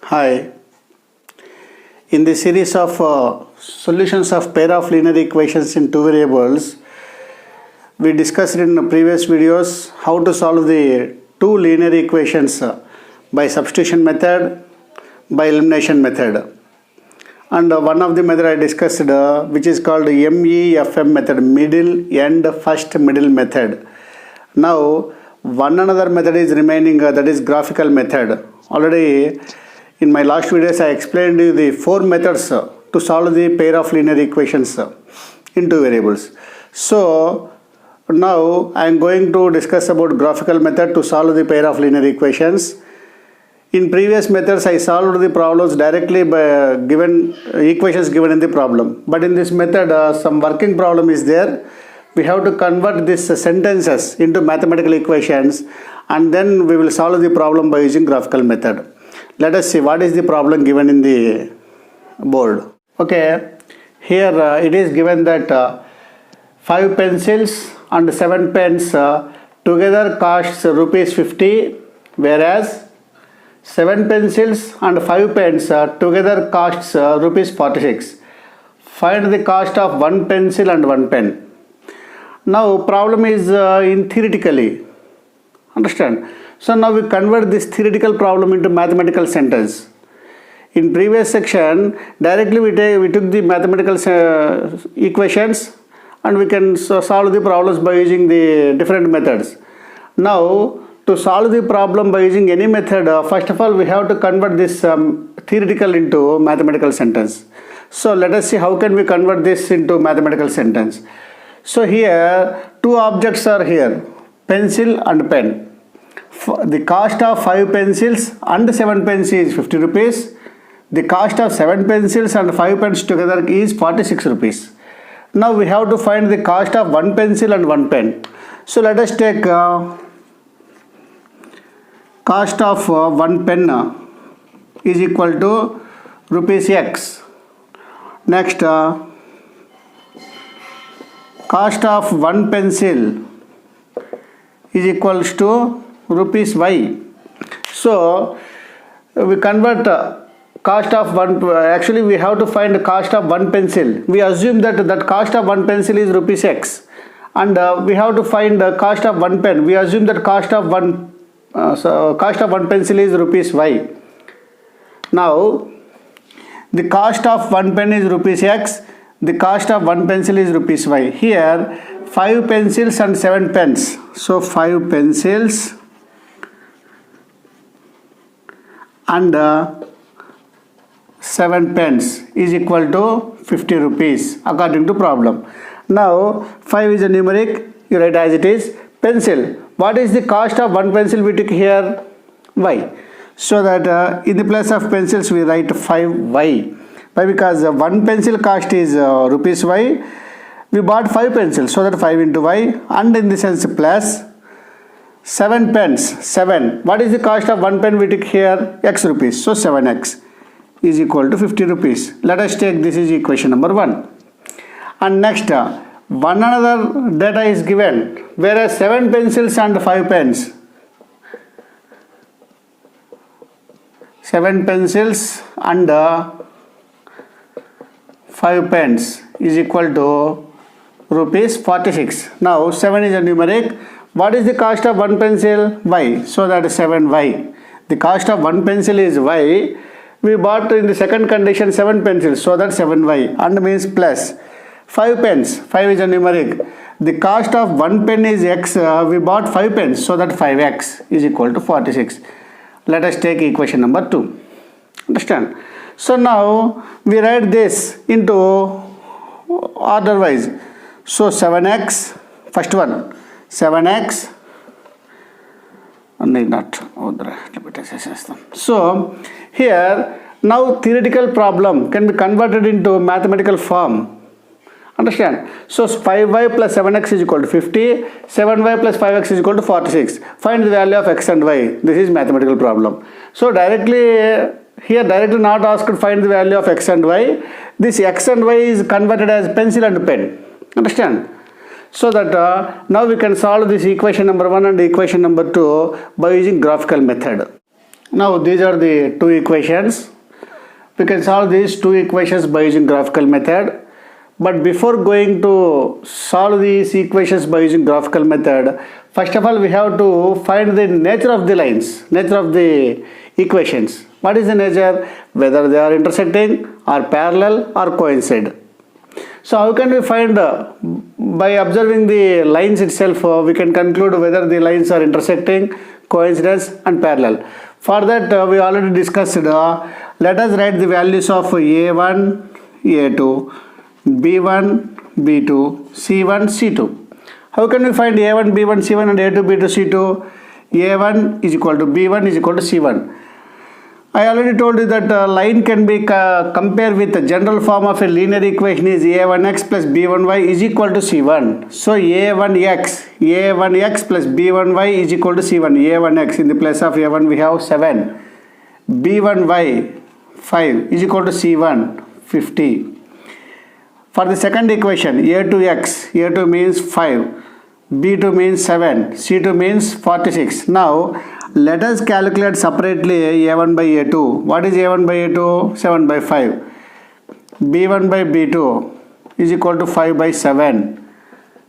Hi. In the series of solutions of pair of linear equations in two variables, we discussed in the previous videos how to solve the two linear equations by substitution method, by elimination method. And one of the method I discussed which is called MEFM method, middle end first middle method. Now one another method is remaining, that is graphical method. Already in my last videos I explained you the four methods to solve the pair of linear equations in two variables. So now I am going to discuss about graphical method to solve the pair of linear equations. In previous methods I solved the problems directly by given equations given in the problem. But in this method some working problem is there. We have to convert these sentences into mathematical equations and then we will solve the problem by using graphical method. Let us see what is the problem given in the board. Okay, here it is given that 5 pencils and 7 pens together costs rupees 50, whereas 7 pencils and 5 pens together costs rupees 46. Find the cost of 1 pencil and 1 pen. Now problem is in theoretically, understand? So now we convert this theoretical problem into mathematical sentence. In previous section directly we took the mathematical equations and we can solve the problems by using the different methods. Now to solve the problem by using any method, first of all we have to convert this theoretical into mathematical sentence. So let us see how can we convert this into mathematical sentence. So here two objects are here, pencil and pen. The cost of 5 pencils and 7 pens is 50 rupees. The cost of 7 pencils and 5 pens together is 46 rupees. Now we have to find the cost of 1 pencil and 1 pen. So let us take cost of 1 pen is equal to rupees X. Next cost of 1 pencil is equals to rupees Y. So we convert cost of one, actually we have to find the cost of 1 pencil. We assume that cost of 1 pencil is rupees X, and we have to find the cost of 1 pen. We assume that cost of one pencil is rupees Y. Now the cost of 1 pen is rupees X, the cost of 1 pencil is rupees Y. Here 5 pencils and 7 pens. So 5 pencils and 7 pens is equal to 50 rupees according to problem. Now 5 is a numeric, you write as it is. Pencil, what is the cost of 1 pencil? We took here Y. So that in the place of pencils we write 5Y. Why? Because 1 pencil cost is rupees Y. We bought 5 pencils, so that 5 into Y, and in the sense plus 7 pens, 7. What is the cost of 1 pen? We took here X rupees, so 7X is equal to 50 rupees. Let us take this is equation number 1. And next one another data is given, whereas 7 pencils and 5 pens. 7 pencils and 5 pens is equal to rupees 46. Now 7 is a numeric. What is the cost of 1 pencil? Y. So that is 7Y. The cost of 1 pencil is Y. We bought in the second condition 7 pencils, so that 7Y, and means plus 5 pens. 5 is a numeric. The cost of 1 pen is X. We bought 5 pens, so that 5X is equal to 46. Let us take equation number 2. Understand? So now we write this into order wise. So 7X, first one 7X, so here now theoretical problem can be converted into mathematical form. Understand? So 5y plus 7x is equal to 50, 7y plus 5x is equal to 46. Find the value of x and y. This is mathematical problem. So directly here not asked to find the value of x and y. This x and y is converted as pencil and pen. Understand? So that now we can solve this equation number 1 and equation number 2 by using graphical method. Now these are the two equations. We can solve these two equations by using graphical method. But before going to solve these equations by using graphical method, first of all we have to find the nature of the lines, nature of the equations. What is the nature? Whether they are intersecting or parallel or coincide. So how can we find, by observing the lines itself, we can conclude whether the lines are intersecting, coincidence and parallel. For that we already discussed, let us write the values of A1, A2, B1, B2, C1, C2. How can we find A1, B1, C1 and A2, B2, C2? A1 is equal to B1 is equal to C1. I already told you that line can be compared with the general form of a linear equation is A1x plus B1y is equal to C1. So A1x plus B1y is equal to C1. A1x, in the place of A1 we have 7. B1y 5 is equal to C1 50. For the second equation A2x, A2 means 5, B2 means 7, C2 means 46. Now let us calculate separately A1 by A2. What is A1 by A2? 7 by 5. B1 by B2 is equal to 5 by 7.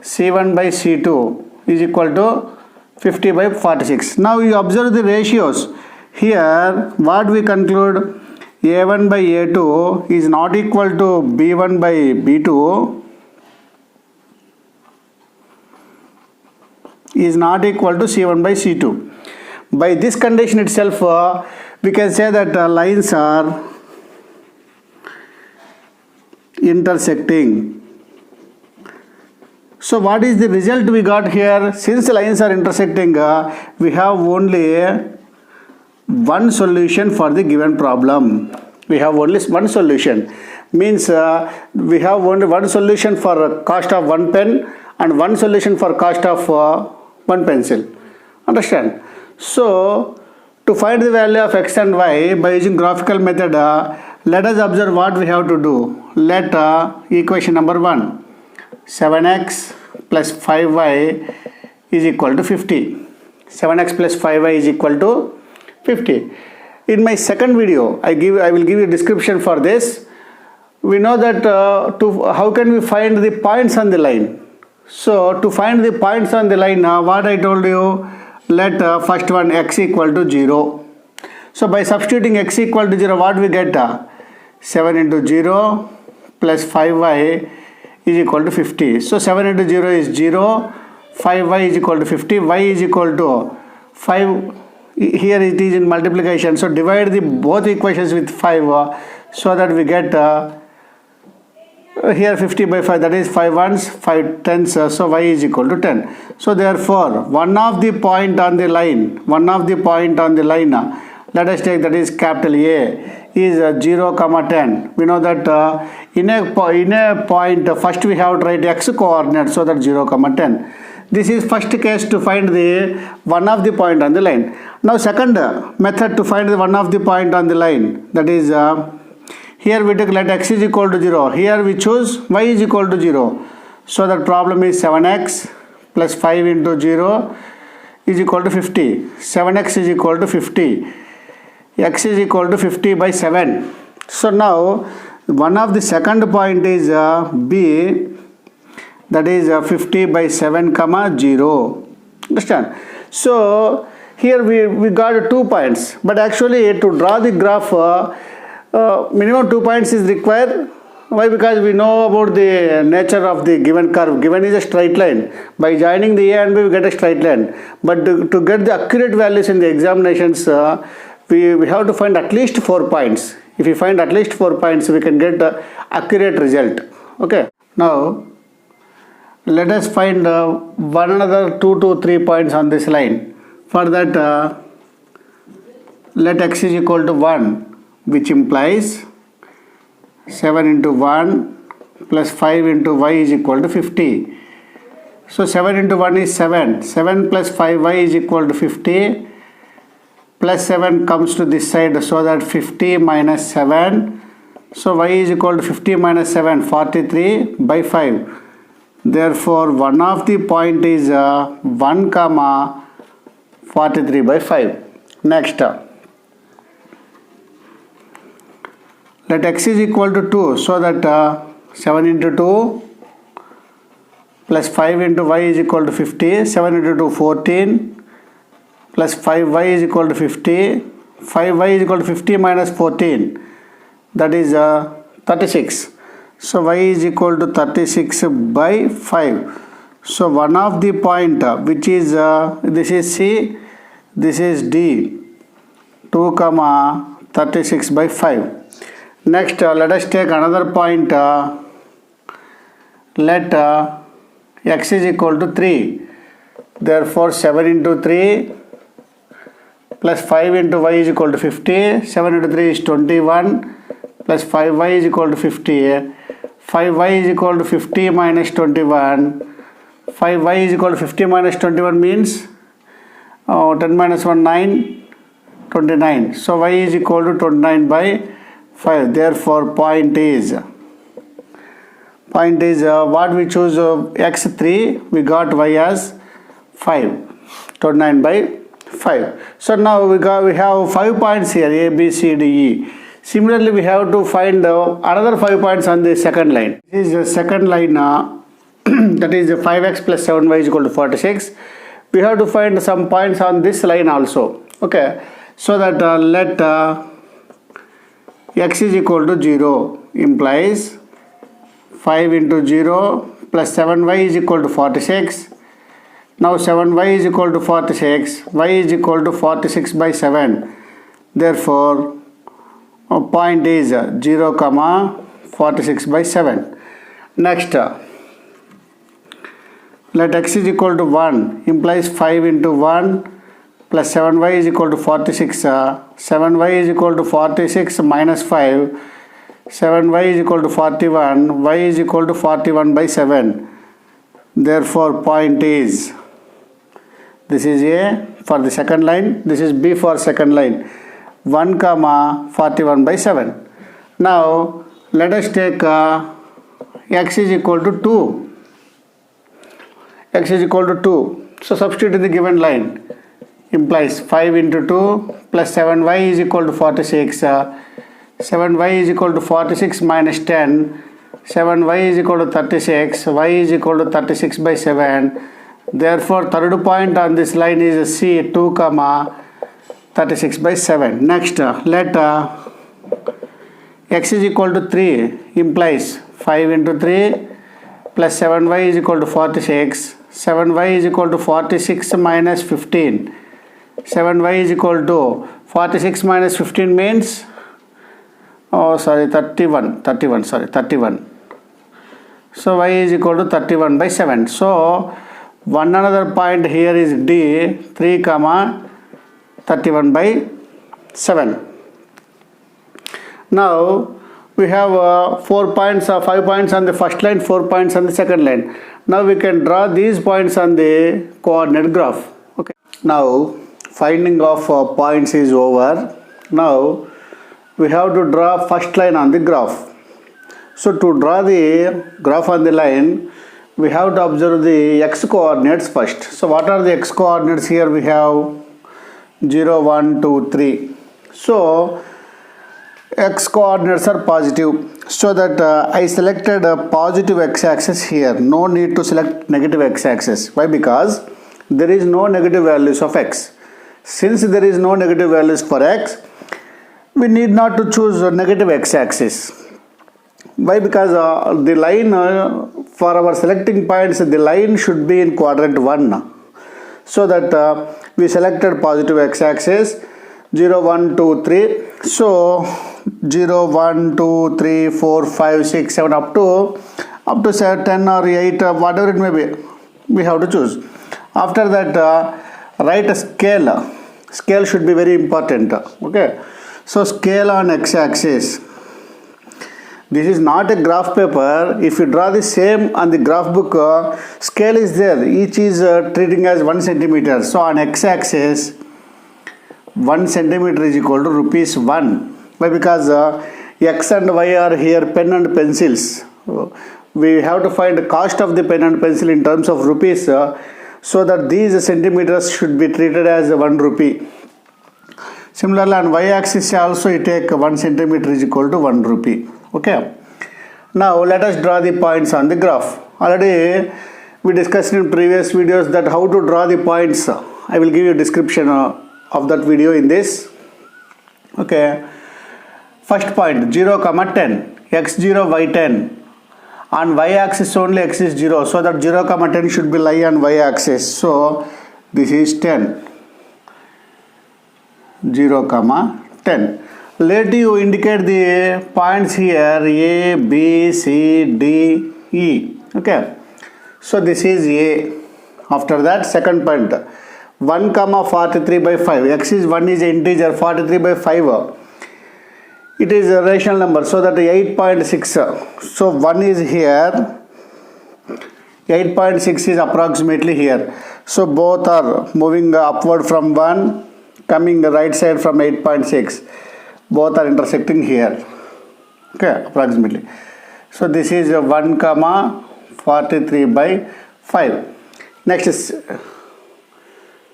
C1 by C2 is equal to 50 by 46. Now you observe the ratios. Here what we conclude, A1 by A2 is not equal to B1 by B2 is not equal to C1 by C2. By this condition itself, we can say that lines are intersecting. So what is the result we got here? Since the lines are intersecting, we have only one solution for the given problem. We have only one solution. Means we have only one solution for cost of one pen and one solution for cost of one pencil. Understand? So to find the value of x and y by using graphical method, let us observe what we have to do. Let equation number 1, 7x plus 5y is equal to 50. 7x plus 5y is equal to 50. In my second video, I will give you a description for this. We know that how can we find the points on the line? So to find the points on the line, what I told you, let first one x equal to 0. So by substituting x equal to 0, what we get? 7 into 0 plus 5y is equal to 50. So 7 into 0 is 0, 5y is equal to 50, y is equal to 5. Here it is in multiplication. So divide the both equations with 5 so that we get here 50 by 5, that is 5 ones, 5 tens, so y is equal to 10. So therefore one of the point on the line, let us take, that is capital A, is 0, 10. We know that in a point first we have to write x coordinate, so that 0, 10. This is first case to find the one of the point on the line. Now second method to find the one of the point on the line, that is here we take let x is equal to 0. Here we choose y is equal to 0. So the problem is 7x plus 5 into 0 is equal to 50. 7x is equal to 50. X is equal to 50 by 7. So now one of the second point is B, that is 50 by 7 comma 0. Understand? So here we got 2 points, but actually to draw the graph minimum 2 points is required. Why? Because we know about the nature of the given curve. Given is a straight line. By joining the A and B we get a straight line. But to get the accurate values in the examinations, we have to find at least 4 points. If we find at least 4 points, we can get the accurate result. Okay. Now let us find one another 2 to 3 points on this line. For that let x is equal to 1, which implies 7 into 1 plus 5 into y is equal to 50. So 7 into 1 is 7. 7 plus 5y is equal to 50. Plus 7 comes to this side, so that 50 minus 7. So y is equal to 50 minus 7, 43 by 5. Therefore one of the point is 1 comma 43 by 5. Next, Let x is equal to 2, so that 7 into 2 plus 5 into y is equal to 50. 7 into 2 14 plus 5y is equal to 50. 5y is equal to 50 minus 14, that is 36. So y is equal to 36 by 5. So one of the point which is this is C, this is D, 2 comma 36 by 5. Next let us take another point. Let x is equal to 3. Therefore 7 into 3 plus 5 into y is equal to 50. 7 into 3 is 21 plus 5y is equal to 50. 5y is equal to 50 minus 21. 5y is equal to 50 minus 21 means 10 minus 1 9, 29. So y is equal to 29 by 5. Therefore point is what we choose x3, we got y as 5, 29 by 5. So now we have 5 points here, A, B, C, D, E. Similarly, we have to find another 5 points on the second line. This is the second line, that is 5x plus 7y is equal to 46. We have to find some points on this line also. Okay, so that let x is equal to 0 implies 5 into 0 plus 7y is equal to 46. Now 7y is equal to 46, y is equal to 46 by 7. Therefore, point is 0 comma 46 by 7. Next, let x is equal to 1 implies 5 into 1 plus 7y is equal to 46. 7y is equal to 46 minus 5. 7y is equal to 41. Y is equal to 41 by 7. Therefore, point is, this is A for the second line, this is B for second line, 1 comma 41 by 7. Now let us take x is equal to 2. X is equal to 2. So substitute in the given line, implies 5 into 2 plus 7y is equal to 46. 7y is equal to 46 minus 10. 7y is equal to 36. Y is equal to 36 by 7. Therefore, third point on this line is C, 2 comma 36 by 7. Next, let x is equal to 3 implies 5 into 3 plus 7y is equal to 46. 7y is equal to 46 minus 15. 7y is equal to 46 minus 15 means 31. So y is equal to 31 by 7. So one another point here is D, 3 comma 31 by 7. Now we have 4 points, 5 points on the first line, 4 points on the second line. Now we can draw these points on the coordinate graph. Okay. Now finding of points is over. Now we have to draw first line on the graph. So to draw the graph on the line, we have to observe the x coordinates first. So what are the x coordinates here? We have 0, 1, 2, 3. So x coordinates are positive. So that I selected a positive x-axis here. No need to select negative x-axis. Why? Because there is no negative values of x. Since there is no negative values for x, we need not to choose a negative x-axis. Why? Because the line for our selecting points, the line should be in quadrant 1. So that we selected positive x-axis 0, 1, 2, 3. So 0, 1, 2, 3, 4, 5, 6, 7 up to 10 or 8, whatever it may be, we have to choose. After that, write a scale. Scale should be very important. Okay. So scale on x-axis. This is not a graph paper. If you draw the same on the graph book, scale is there. Each is treating as 1 centimeter. So on x-axis, 1 centimeter is equal to rupees 1. Why? Because x and y are here pen and pencils. We have to find the cost of the pen and pencil in terms of rupees, so that these centimeters should be treated as 1 rupee. Similarly on y-axis also you take 1 centimeter is equal to 1 rupee. Okay. Now let us draw the points on the graph. Already we discussed in previous videos that how to draw the points. I will give you a description of that video in this. Okay. First point 0, 10, x0, y10. On y-axis only x is 0, so that 0, 10 should be lie on y-axis. So this is 10. 0, 10. Let you indicate the points here A, B, C, D, E. Okay. So this is A. After that second point 1, 43 by 5. X is 1 is integer, 43 by 5. It is a rational number, so that 8.6. So 1 is here, 8.6 is approximately here. So both are moving upward from 1, coming right side from 8.6. Both are intersecting here. Okay, approximately. So this is 1, 43 by 5. Next is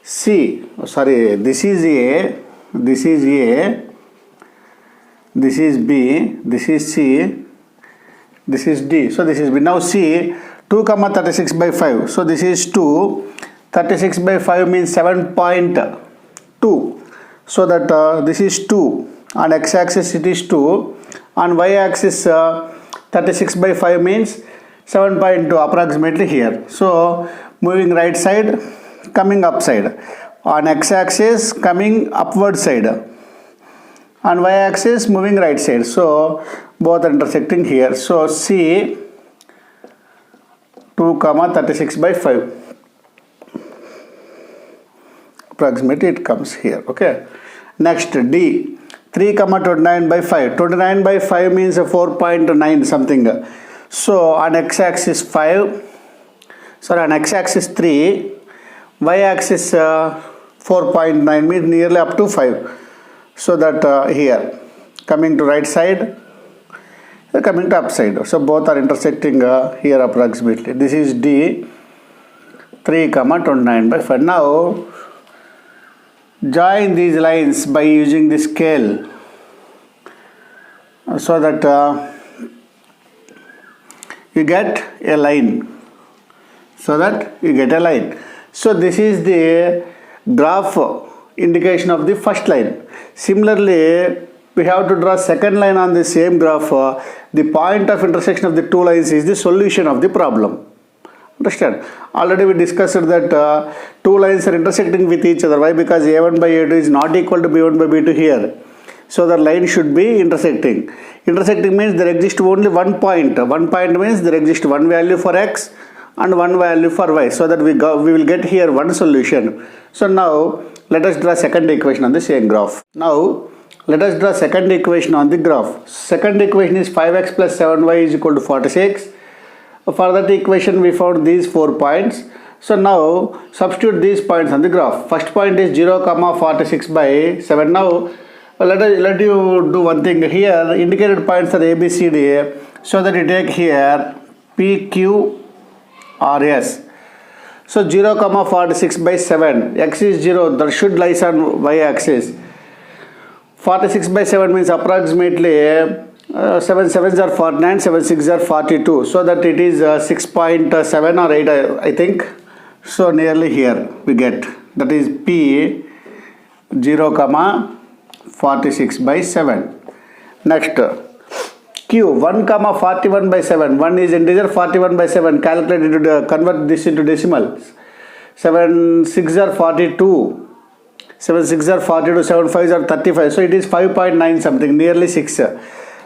C. Sorry, this is A. This is A. This is B, this is C, this is D. So this is B. Now C, 2, 36 by 5. So this is 2. 36 by 5 means 7.2. So that this is 2. On x-axis it is 2. On y-axis 36 by 5 means 7.2 approximately here. So moving right side, coming upside. On x-axis coming upward side. On y-axis moving right side. So both are intersecting here. So C 2, 36 by 5. Approximately it comes here. Okay. Next D 3, 29 by 5. 29 by 5 means 4.9 something. So on x-axis 5. Sorry, on x-axis 3. Y-axis 4.9 means nearly up to 5. So that here coming to right side, coming to upside. So both are intersecting here approximately. This is D 3, 29 by 5. Now join these lines by using the scale so that you get a line. So this is the graph indication of the first line. Similarly, we have to draw second line on the same graph. The point of intersection of the two lines is the solution of the problem. Understand? Already we discussed that two lines are intersecting with each other. Why? Because A1 by A2 is not equal to B1 by B2 here. So the line should be intersecting. Intersecting means there exists only one point. One point means there exists one value for x and one value for y. So that we will get here one solution. So now let us draw second equation on the same graph. Now let us draw second equation on the graph. Second equation is 5x plus 7y is equal to 46. For that equation we found these 4 points. So now substitute these points on the graph. First point is 0, 46 by 7. Now let you do one thing here. Indicated points are A, B, C, D. So that you take here P, Q, R, S. So 0, 46 by 7. X is 0. That should lies on y-axis. 46 by 7 means approximately 7 sevens are 49, 7 6 are 42. So that it is 6.7 or 8 I think. So nearly here we get. That is P 0, 46 by 7. Next Q 1, 41 by 7. 1 is integer, 41 by 7. Calculate into convert this into decimals. 7 6 are 42. 7 6 are 42. 7 5 are 35. So it is 5.9 something, nearly 6.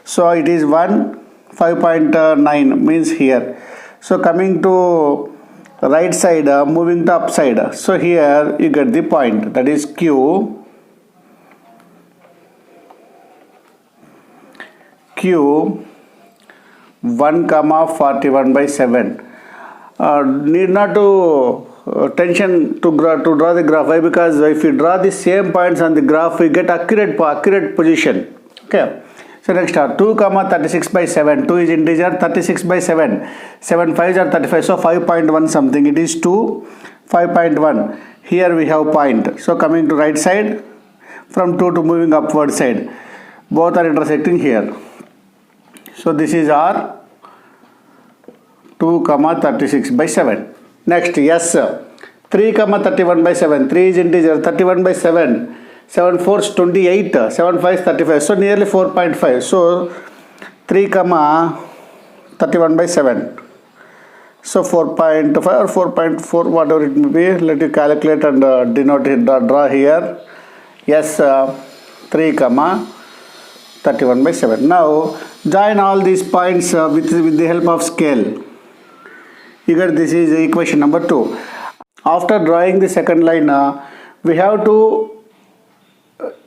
So it is 5.9 means here. So coming to right side, moving to upside. So here you get the point. That is Q 1, 41 by 7. Need not to tension to draw the graph. Why? Because if you draw the same points on the graph, we get accurate position. Okay. So next are 2, 36 by 7. 2 is integer, 36 by 7. 7 5s are 35. So 5.1 something. It is 2, 5.1. Here we have point. So coming to right side, from 2 to moving upward side. Both are intersecting here. So this is R 2, 36 by 7. Next, yes, 3, 31 by 7. 3 is integer, 31 by 7. 7 4 is 28, 7 5 is 35. So nearly 4.5. So 3, 31 by 7. So 4.5 or 4.4, whatever it may be. Let you calculate and denote it, draw here. Yes, 3, 31 by 7. Now join all these points with the help of scale. Here this is equation number 2. After drawing the second line, we have to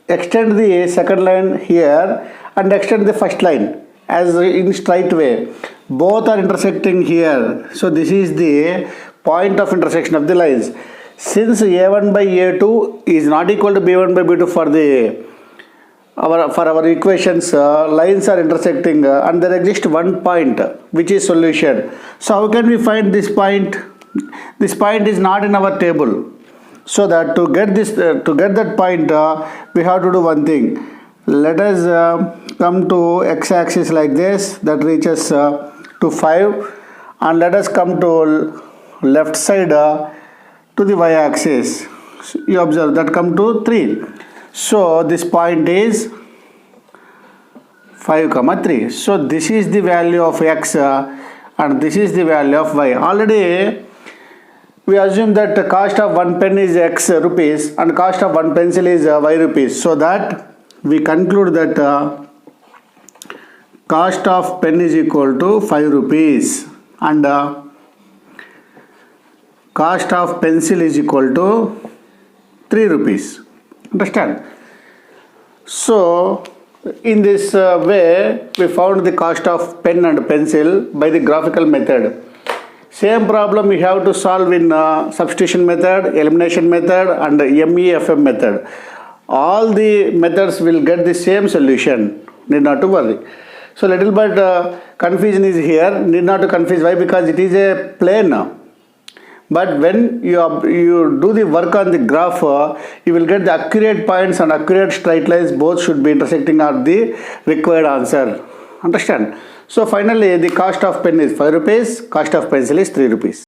extend the second line here and extend the first line as in straight way. Both are intersecting here. So this is the point of intersection of the lines. Since A1 by A2 is not equal to B1 by B2 for our equations, lines are intersecting and there exists one point which is solution. So how can we find this point? This point is not in our table. So that to get that point, we have to do one thing. Let us come to x-axis like this, that reaches to 5, and let us come to left side to the y-axis. So you observe that come to 3. So this point is 5, 3. So this is the value of x and this is the value of y. Already we assume that the cost of one pen is x rupees and cost of one pencil is y rupees. So that we conclude that cost of pen is equal to 5 rupees and cost of pencil is equal to 3 rupees. Understand? So in this way we found the cost of pen and pencil by the graphical method. Same problem we have to solve in substitution method, elimination method and MEFM method. All the methods will get the same solution, need not to worry. So little bit confusion is here, need not to confuse. Why? Because it is a plane. But when you do the work on the graph, you will get the accurate points and accurate straight lines. Both should be intersecting at the required answer. Understand? So finally the cost of pen is 5 rupees, cost of pencil is 3 rupees.